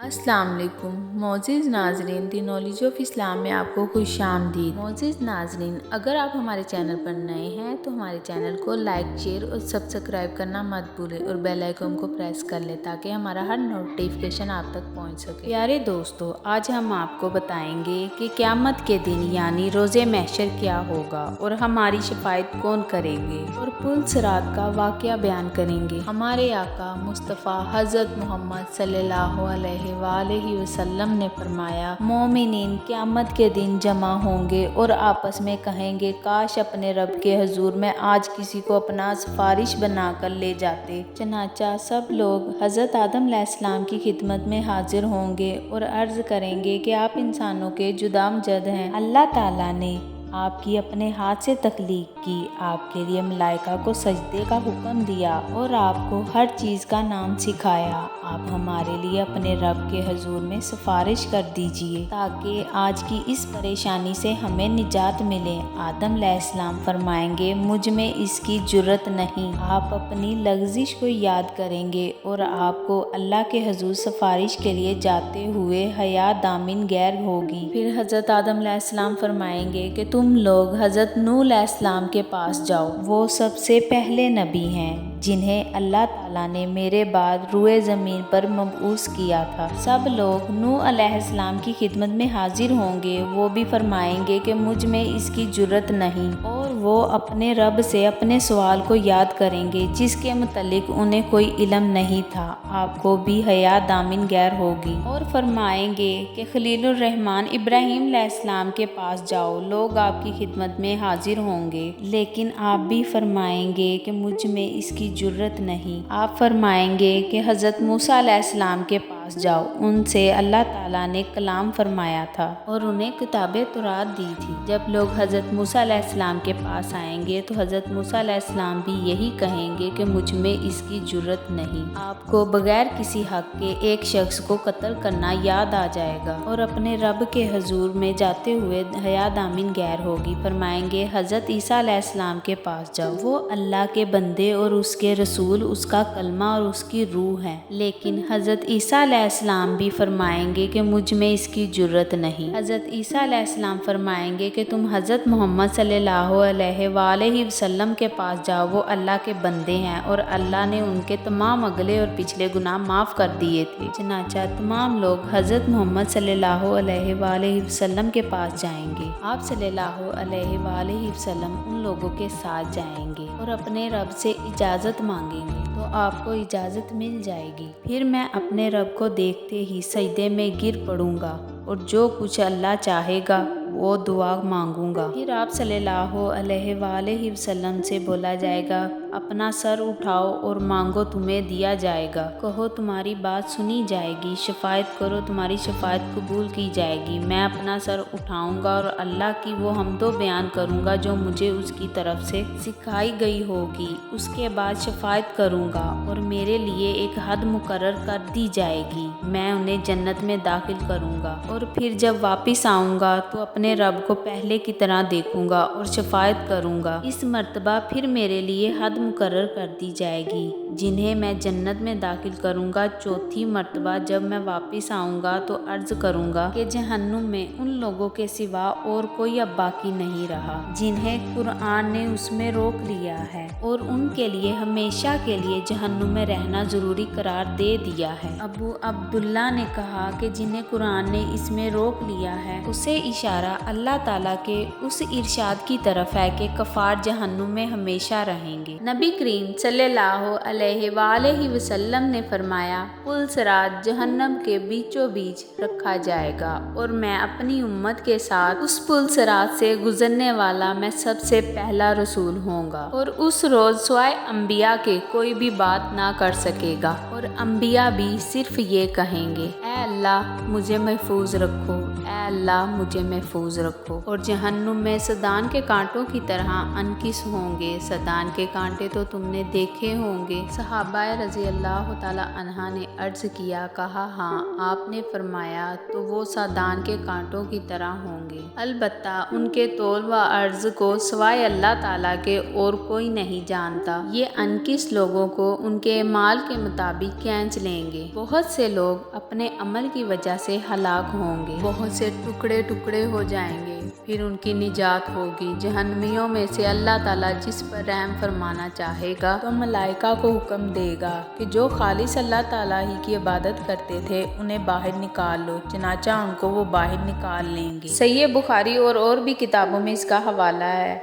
السلام علیکم معزز ناظرین، دی نالج آف اسلام میں آپ کو خوش آمدید۔ معزز ناظرین، اگر آپ ہمارے چینل پر نئے ہیں تو ہمارے چینل کو لائک، شیئر اور سبسکرائب کرنا مت بھولیں اور بیل آئیکن کو پریس کر لیں تاکہ ہمارا ہر نوٹیفیکیشن آپ تک پہنچ سکے۔ پیارے دوستو، آج ہم آپ کو بتائیں گے کہ قیامت کے دن یعنی روز محشر کیا ہوگا اور ہماری شفاعت کون کریں گے، اور پل صراط کا واقعہ بیان کریں گے۔ ہمارے آقا مصطفیٰ حضرت محمد صلی اللہ علیہ وآلہ وسلم نے فرمایا، مومنین قیامت کے دن جمع ہوں گے اور آپس میں کہیں گے، کاش اپنے رب کے حضور میں آج کسی کو اپنا سفارش بنا کر لے جاتے۔ چنانچہ سب لوگ حضرت آدم علیہ السلام کی خدمت میں حاضر ہوں گے اور عرض کریں گے کہ آپ انسانوں کے جدامجد ہیں۔ اللہ تعالیٰ نے آپ کی اپنے ہاتھ سے تخلیق کی، آپ کے لیے ملائکہ کو سجدے کا حکم دیا اور آپ کو ہر چیز کا نام سکھایا۔ آپ ہمارے لیے اپنے رب کے حضور میں سفارش کر دیجئے تاکہ آج کی اس پریشانی سے ہمیں نجات ملے۔ آدم علیہ السلام فرمائیں گے، مجھ میں اس کی جرت نہیں۔ آپ اپنی لغزش کو یاد کریں گے اور آپ کو اللہ کے حضور سفارش کے لیے جاتے ہوئے حیا دامن غیر ہوگی۔ پھر حضرت آدم علیہ السلام فرمائیں گے کہ تم لوگ حضرت نوح علیہ السلام کے پاس جاؤ، وہ سب سے پہلے نبی ہیں جنہیں اللہ تعالیٰ نے میرے بعد روئے زمین پر مبعوث کیا تھا۔ سب لوگ نوح علیہ السلام کی خدمت میں حاضر ہوں گے، وہ بھی فرمائیں گے کہ مجھ میں اس کی جرت نہیں، اور وہ اپنے رب سے اپنے سوال کو یاد کریں گے جس کے متعلق انہیں کوئی علم نہیں تھا۔ آپ کو بھی حیا دامن غیر ہوگی، اور فرمائیں گے کہ خلیل الرحمن ابراہیم علیہ السلام کے پاس جاؤ، لوگ آپ کی خدمت میں حاضر ہوں گے، لیکن آپ بھی فرمائیں گے کہ مجھ میں اس کی جرت نہیں۔ آپ فرمائیں گے کہ حضرت موسیٰ علیہ السلام کے پاس جاؤ، ان سے اللہ تعالیٰ نے کلام فرمایا تھا اور انہیں کتاب تورات دی تھی۔ جب لوگ حضرت موسیٰ علیہ السلام کے پاس آئیں گے تو حضرت موسیٰ علیہ السلام بھی یہی کہیں گے کہ مجھ میں اس کی جرت نہیں۔ آپ کو بغیر کسی حق کے ایک شخص کو قتل کرنا یاد آ جائے گا اور اپنے رب کے حضور میں جاتے ہوئے حیا دامن غیر ہوگی۔ فرمائیں گے، حضرت عیسیٰ علیہ السلام کے پاس جاؤ، وہ اللہ کے بندے اور اس کے رسول، اس کا کلمہ اور اس کی روح ہیں، لیکن حضرت عیسیٰ علیہ السلام بھی فرمائیں گے کہ مجھ میں اس کی جرت نہیں۔ حضرت عیسیٰ علیہ السلام فرمائیں گے کہ تم حضرت محمد صلی اللہ علیہ وآلہ وسلم کے پاس جاؤ، وہ اللہ کے بندے ہیں اور اللہ نے ان کے تمام اگلے اور پچھلے گناہ معاف کر دیے تھے۔ چنانچہ تمام لوگ حضرت محمد صلی اللہ علیہ وآلہ وسلم کے پاس جائیں گے۔ آپ صلی اللہ علیہ وآلہ وسلم ان لوگوں کے ساتھ جائیں گے اور اپنے رب سے اجازت مانگیں گے تو آپ کو اجازت مل جائے گی۔ پھر میں اپنے رب کو دیکھتے ہی سجدے میں گر پڑوں گا اور جو کچھ اللہ چاہے گا وہ دعا مانگوں گا۔ پھر آپ صلی اللہ علیہ وآلہ وسلم سے بولا جائے گا، اپنا سر اٹھاؤ اور مانگو، تمہیں دیا جائے گا، کہو تمہاری بات سنی جائے گی، شفاعت کرو تمہاری شفاعت قبول کی جائے گی۔ میں اپنا سر اٹھاؤں گا اور اللہ کی وہ حمد و بیان کروں گا جو مجھے اس کی طرف سے سکھائی گئی ہوگی۔ اس کے بعد شفاعت کروں گا اور میرے لیے ایک حد مقرر کر دی جائے گی، میں انہیں جنت میں داخل کروں گا، اور پھر جب واپس آؤں گا تو اپنے رب کو پہلے کی طرح دیکھوں گا اور شفاعت کروں گا۔ اس مرتبہ پھر میرے لیے حد مقرر کر دی جائے گی جنہیں میں جنت میں داخل کروں گا۔ چوتھی مرتبہ جب میں واپس آؤں گا تو عرض کروں گا کہ جہنم میں ان لوگوں کے سوا اور کوئی اب باقی نہیں رہا جنہیں قرآن نے اس میں روک لیا ہے اور ان کے لیے ہمیشہ کے لیے جہنم میں رہنا ضروری قرار دے دیا ہے۔ ابو عبداللہ نے کہا کہ جنہیں قرآن نے اس میں روک لیا ہے، اسے اشارہ اللہ تعالیٰ کے اس ارشاد کی طرف ہے کہ کفار جہنم میں ہمیشہ رہیں گے۔ نبی کریم صلی اللہ علیہ وآلہ وسلم نے فرمایا، پل صراط جہنم کے بیچوں بیچ رکھا جائے گا اور میں اپنی امت کے ساتھ اس پل صراط سے گزرنے والا میں سب سے پہلا رسول ہوں گا، اور اس روز سوائے انبیاء کے کوئی بھی بات نہ کر سکے گا، اور انبیاء بھی صرف یہ کہیں گے، اے اللہ مجھے محفوظ رکھو، اے اللہ مجھے محفوظ رکھو، اور جہنم میں سدان کے کانٹوں کی طرح انکس ہوں گے۔ سدان کے کانٹے تو تم نے دیکھے ہوں گے۔ صحابہ رضی اللہ تعالیٰ عنہ نے عرض کیا، کہا ہاں۔ آپ نے فرمایا تو وہ سدان کے کانٹوں کی طرح ہوں گے، البتہ ان کے طول و عرض کو سوائے اللہ تعالیٰ کے اور کوئی نہیں جانتا۔ یہ انکس لوگوں کو ان کے اعمال کے مطابق کھینچ لیں گے۔ بہت سے لوگ اپنے عمل کی وجہ سے ہلاک ہوں گے، بہت سے ٹکڑے ٹکڑے ہو جائیں گے، پھر ان کی نجات ہوگی۔ جہنمیوں میں سے اللہ تعالیٰ جس پر رحم فرمانا چاہے گا تو ملائکہ کو حکم دے گا کہ جو خالص اللہ تعالیٰ ہی کی عبادت کرتے تھے انہیں باہر نکال لو، چنانچہ ان کو وہ باہر نکال لیں گے۔ صحیح بخاری اور بھی کتابوں میں اس کا حوالہ ہے۔